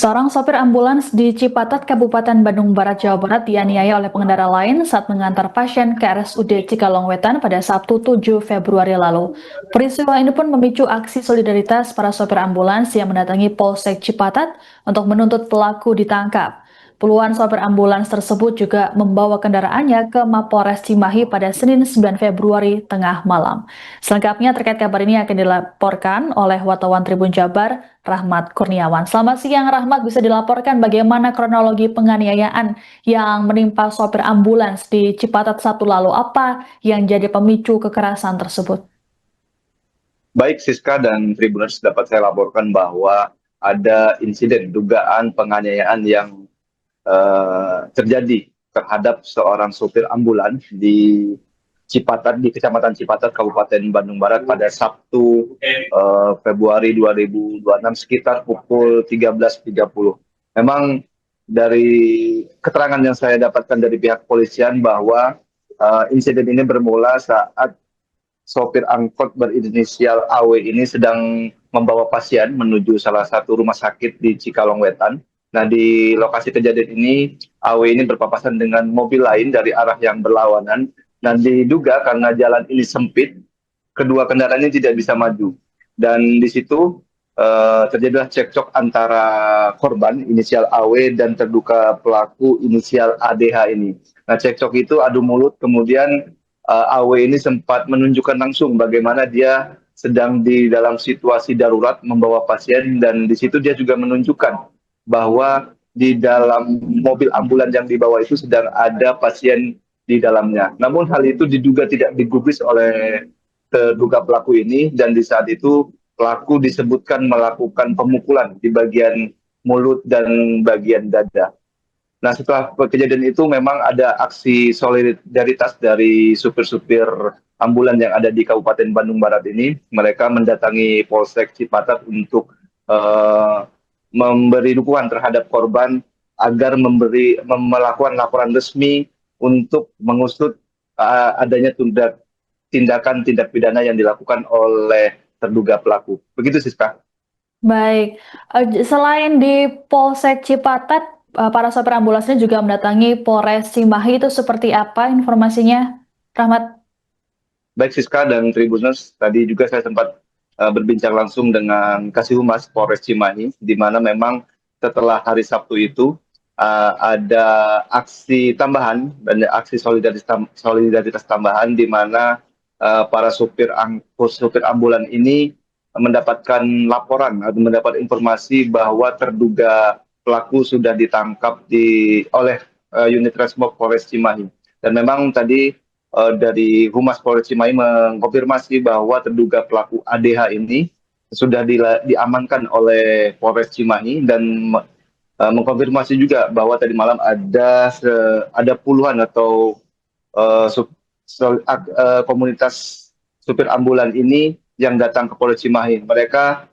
Seorang sopir ambulans di Cipatat, Kabupaten Bandung Barat, Jawa Barat dianiaya oleh pengendara lain saat mengantar pasien ke RSUD Cikalong Wetan pada Sabtu 7 Februari lalu. Peristiwa ini pun memicu aksi solidaritas para sopir ambulans yang mendatangi Polsek Cipatat untuk menuntut pelaku ditangkap. Puluhan sopir ambulans tersebut juga membawa kendaraannya ke Mapores Cimahi pada Senin 9 Februari tengah malam. Selengkapnya terkait kabar ini akan dilaporkan oleh wartawan Tribun Jabar, Rahmat Kurniawan. Selamat siang Rahmat, bisa dilaporkan bagaimana kronologi penganiayaan yang menimpa sopir ambulans di Cipatat Sabtu lalu? Apa yang jadi pemicu kekerasan tersebut? Baik Siska dan Tribuners, dapat saya laporkan bahwa ada insiden dugaan penganiayaan yang terjadi terhadap seorang sopir ambulans di Cipatat, di Kecamatan Cipatat, Kabupaten Bandung Barat pada Sabtu Februari 2026 sekitar pukul 13.30. Memang dari keterangan yang saya dapatkan dari pihak kepolisian bahwa insiden ini bermula saat sopir angkot berinisial AW ini sedang membawa pasien menuju salah satu rumah sakit di Cikalong Wetan. Nah, di lokasi kejadian ini, AW ini berpapasan dengan mobil lain dari arah yang berlawanan. Dan diduga karena jalan ini sempit, kedua kendaraan ini tidak bisa maju. Dan di situ terjadilah cekcok antara korban inisial AW dan terduga pelaku inisial ADH ini. Nah, cekcok itu adu mulut, kemudian AW ini sempat menunjukkan langsung bagaimana dia sedang di dalam situasi darurat membawa pasien, dan di situ dia juga menunjukkan bahwa di dalam mobil ambulans yang dibawa itu sedang ada pasien di dalamnya. Namun hal itu diduga tidak digubris oleh terduga pelaku ini, dan di saat itu pelaku disebutkan melakukan pemukulan di bagian mulut dan bagian dada. Nah, setelah kejadian itu memang ada aksi solidaritas dari supir-supir ambulans yang ada di Kabupaten Bandung Barat ini. Mereka mendatangi Polsek Cipatat untuk memberi dukungan terhadap korban agar melakukan laporan resmi untuk mengusut adanya tindakan tindak pidana yang dilakukan oleh terduga pelaku. Begitu, Siska. Baik, selain di Polsek Cipatat, para sopir ambulans ini juga mendatangi Polres Cimahi, itu seperti apa informasinya, Rahmat? Baik Siska dan Tribuners, tadi juga saya sempat berbincang langsung dengan Kasih Humas Polres Cimahi, di mana memang setelah hari Sabtu itu ada aksi tambahan dan aksi solidaritas tambahan, di mana para supir ambulan ini mendapatkan laporan atau mendapat informasi bahwa terduga pelaku sudah ditangkap oleh unit Resmob Polres Cimahi. Dan memang tadi dari Humas Polres Cimahi mengkonfirmasi bahwa terduga pelaku ADH ini sudah diamankan oleh Polres Cimahi, dan mengkonfirmasi juga bahwa tadi malam ada puluhan atau komunitas supir ambulan ini yang datang ke Polres Cimahi. Mereka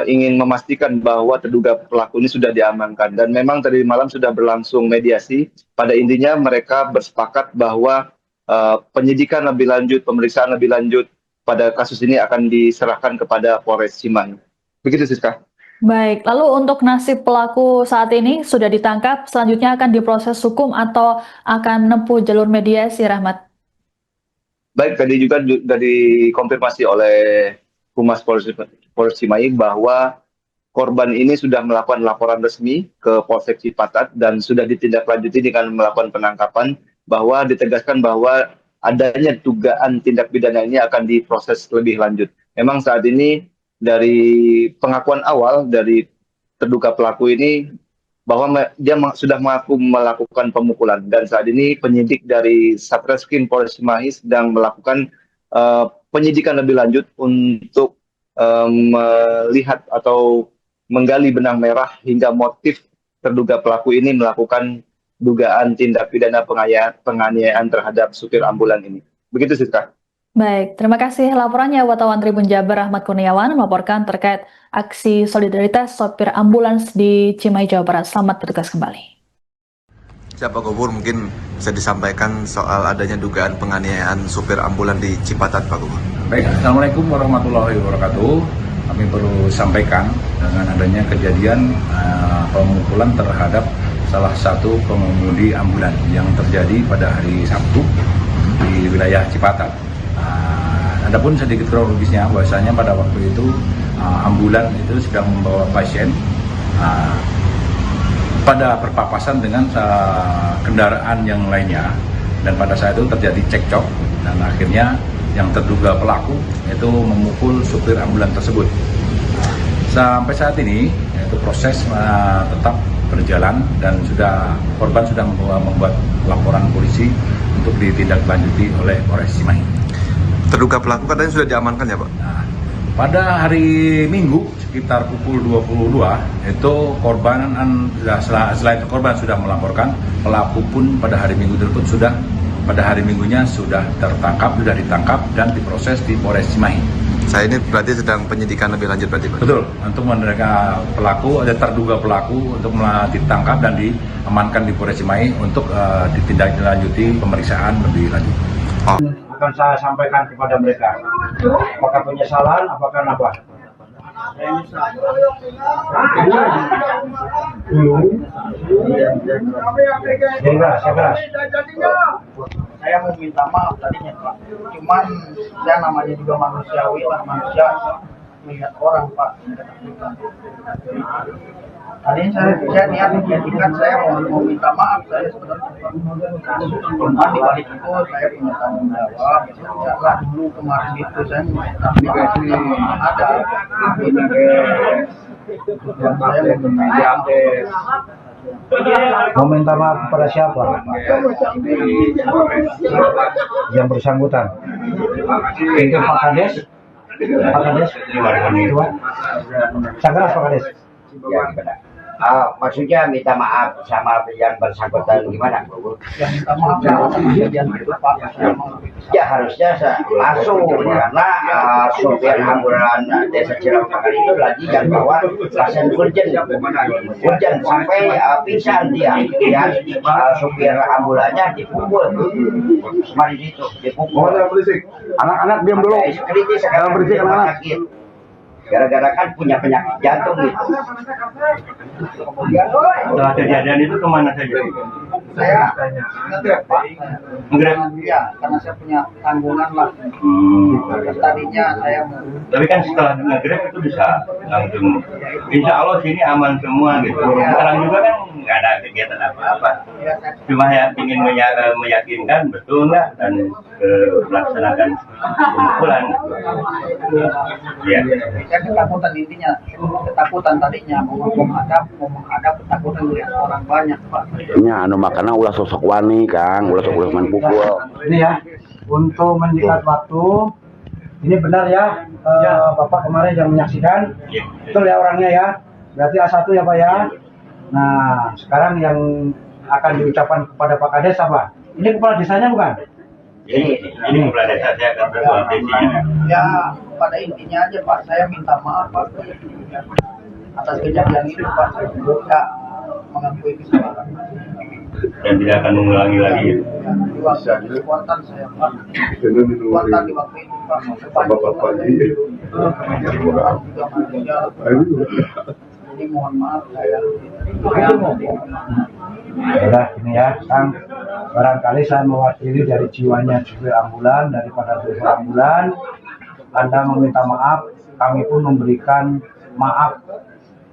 ingin memastikan bahwa terduga pelaku ini sudah diamankan, dan memang tadi malam sudah berlangsung mediasi. Pada intinya mereka bersepakat bahwa penyidikan lebih lanjut, pemeriksaan lebih lanjut pada kasus ini akan diserahkan kepada Polres Cimahi. Begitu, Siska. Baik, lalu untuk nasib pelaku saat ini sudah ditangkap, selanjutnya akan diproses hukum atau akan menempuh jalur mediasi, Rahmat? Baik, tadi juga dikonfirmasi oleh Humas Polres Cimahi bahwa korban ini sudah melakukan laporan resmi ke Polsek Cipatat dan sudah ditindaklanjuti dengan melakukan penangkapan, bahwa ditegaskan bahwa adanya dugaan tindak pidana ini akan diproses lebih lanjut. Memang saat ini dari pengakuan awal dari terduga pelaku ini bahwa dia sudah mengaku melakukan pemukulan, dan saat ini penyidik dari Satreskrim Polres Cimahi sedang melakukan penyidikan lebih lanjut untuk melihat atau menggali benang merah hingga motif terduga pelaku ini melakukan dugaan tindak pidana penganiayaan terhadap supir ambulan ini. Begitu, Siska. Baik, terima kasih laporannya wartawan Tribun Jabar Rahmat Kurniawan melaporkan terkait aksi solidaritas sopir ambulans di Cimahi, Jawa Barat. Selamat bertugas kembali. Siapa Gubernur, mungkin bisa disampaikan soal adanya dugaan penganiayaan supir ambulan di Cipatat, Pak Gubernur. Baik, Assalamualaikum warahmatullahi wabarakatuh. kami baru sampaikan dengan adanya kejadian pemukulan terhadap salah satu pengemudi ambulan yang terjadi pada hari Sabtu di wilayah Cipatat. Adapun sedikit kronologisnya, bahwasanya pada waktu itu ambulan itu sedang membawa pasien pada perpapasan dengan kendaraan yang lainnya, dan pada saat itu terjadi cekcok dan akhirnya yang terduga pelaku itu memukul supir ambulan tersebut. Sampai saat ini yaitu proses tetap berjalan dan korban sudah membuat laporan polisi untuk ditindaklanjuti oleh Polres Cimahi. Terduga pelaku katanya sudah diamankan ya Pak? Nah, pada hari Minggu sekitar pukul 22 itu selain korban sudah melaporkan, pelaku pun pada hari Minggu tersebut sudah ditangkap dan diproses di Polres Cimahi. Saya ini berarti sedang penyidikan lebih lanjut berarti Pak? Betul, untuk menerima pelaku, ada terduga pelaku untuk ditangkap dan diamankan di Polres Cimahi untuk ditindaklanjuti pemeriksaan lebih lanjut. Oh. Akan saya sampaikan kepada mereka. Apakah penyesalan, apakah apa? Saya mau minta maaf tadinya Pak, cuman ya namanya juga manusiawi lah, manusia melihat orang Pak. Tadi saya niat menjadikan saya mau minta maaf, saya sebenarnya cuman di balik itu saya punya tanggung jawab. Karena dulu kemarin itu saya minta maaf ada dan saya minta maaf. Mau minta maaf kepada siapa? Yang bersangkutan. Itu Pak Kades? Pak Kades? Sanggeras Pak Kades? Ya, benar. Maksudnya minta maaf sama yang bersangkutan gimana? Yang minta maaf sama kejadian itu Pak. Ya harusnya langsung karena sopir ambulan Desa Cilampakar itu lagi yang bawa pasien urgent sampai pingsan dia. Ya, sopir ambulannya dipukul. Kemarin itu dipukul. Anak-anak diam dulu. Kritis sekarang berisik anak sakit. Gara-gara kan punya penyakit jantung gitu. Setelah kejadian itu kemana saja? Saya ngegrab Pak. Ngegrab? Ya, karena saya punya tanggungan lah. Terus tadinya saya mau. Tapi kan setelah ngegrab itu bisa langsung. Insya Allah sini aman semua gitu. Sekarang juga kan nggak ada kegiatan apa-apa. Cuma ya ingin meyakinkan betul nggak dan melaksanakan pemukulan. Iya. Saya ketakutan intinya, ketakutan tadinya mau menghadap ketakutan melihat orang banyak Pak. Nya anu makana ulah sosok wani Kang, ulah sosok main pukul. Ini ya, untuk menyingkat waktu, ini benar ya, Bapak kemarin yang menyaksikan, betul ya orangnya ya, berarti A1 ya Pak ya. Nah, sekarang yang akan diucapkan kepada Pak Kades apa? Ini kepala desanya bukan? Ini kepala desa saya akan berbuat desinya. Ya, pada intinya aja Pak, saya minta maaf Pak atas kejadian itu Pak. Saya tidak mengakui kesalahan Dan tidak akan mengulangi lagi. ya, di waktu kekuatan saya Pak, kekuatan di waktu itu Pak, bapak juga manusia. Jadi mohon maaf saya. Udah ini ya, Kang. Barangkali saya mewakili dari jiwanya supir ambulan, daripada driver ambulan. Anda meminta maaf, kami pun memberikan maaf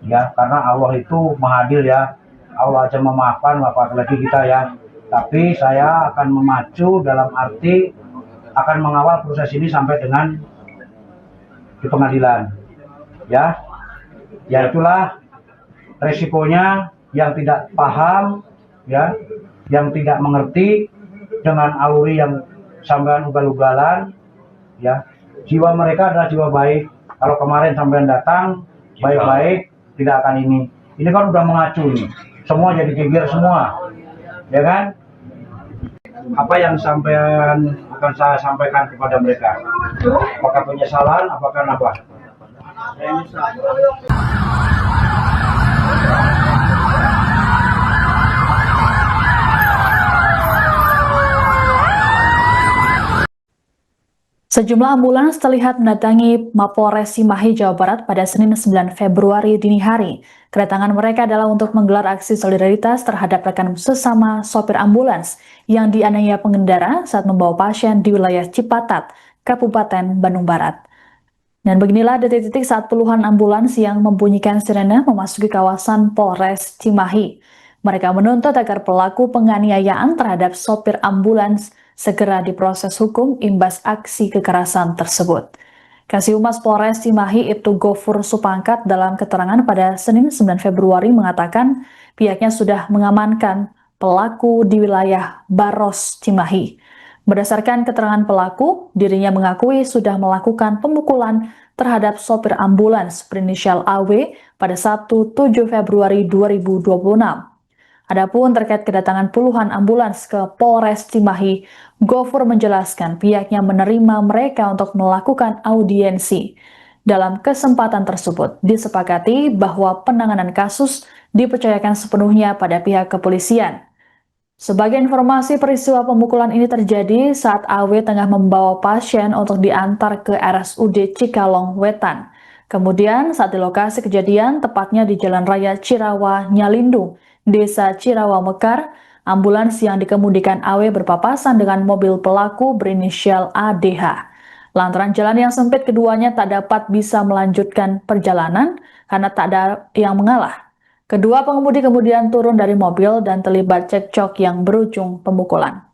ya, karena Allah itu Maha Adil ya. Allah aja memaafkan, apalagi kita ya. Tapi saya akan memacu dalam arti akan mengawal proses ini sampai dengan di pengadilan. Ya. Ya itulah resikonya yang tidak paham ya, yang tidak mengerti dengan aluri yang sampean ugal-ugalan ya. Jiwa mereka adalah jiwa baik. Kalau kemarin sampean datang baik-baik, tidak akan ini. Ini kan udah mengacu nih. Semua jadi geger semua. Ya kan? Apa yang sampean akan saya sampaikan kepada mereka? Apakah penyesalan, apakah apa? Saya menyesal. Sejumlah ambulans terlihat mendatangi Mapolres Cimahi, Jawa Barat pada Senin 9 Februari dini hari. Kedatangan mereka adalah untuk menggelar aksi solidaritas terhadap rekan sesama sopir ambulans yang dianiaya pengendara saat membawa pasien di wilayah Cipatat, Kabupaten Bandung Barat. Dan beginilah detik-detik saat puluhan ambulans yang membunyikan sirene memasuki kawasan Polres Cimahi. Mereka menuntut agar pelaku penganiayaan terhadap sopir ambulans segera diproses hukum imbas aksi kekerasan tersebut. Kasihumas Polres Cimahi Ibtu Gofur Supangkat dalam keterangan pada Senin 9 Februari mengatakan pihaknya sudah mengamankan pelaku di wilayah Baros Cimahi. Berdasarkan keterangan pelaku, dirinya mengakui sudah melakukan pemukulan terhadap sopir ambulans berinisial AW pada Sabtu 7 Februari 2026. Adapun terkait kedatangan puluhan ambulans ke Polres Cimahi, Gofur menjelaskan pihaknya menerima mereka untuk melakukan audiensi. Dalam kesempatan tersebut, disepakati bahwa penanganan kasus dipercayakan sepenuhnya pada pihak kepolisian. Sebagai informasi, peristiwa pemukulan ini terjadi saat AW tengah membawa pasien untuk diantar ke RSUD Cikalong Wetan. Kemudian saat di lokasi kejadian, tepatnya di Jalan Raya Cirawa Nyalindung, Desa Cirawa Mekar, ambulans yang dikemudikan AW berpapasan dengan mobil pelaku berinisial ADH. Lantaran jalan yang sempit, keduanya tak dapat bisa melanjutkan perjalanan karena tak ada yang mengalah. Kedua pengemudi kemudian turun dari mobil dan terlibat cekcok yang berujung pemukulan.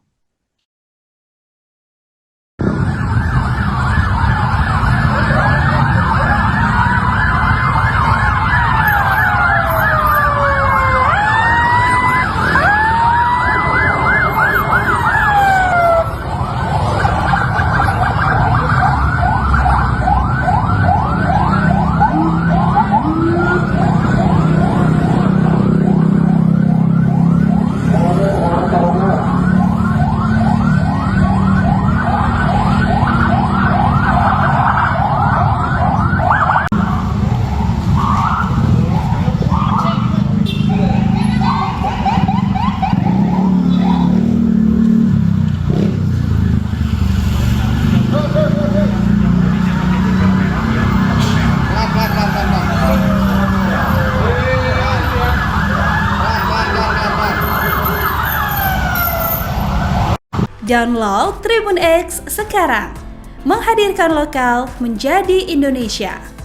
Download Tribun X sekarang, menghadirkan lokal menjadi Indonesia.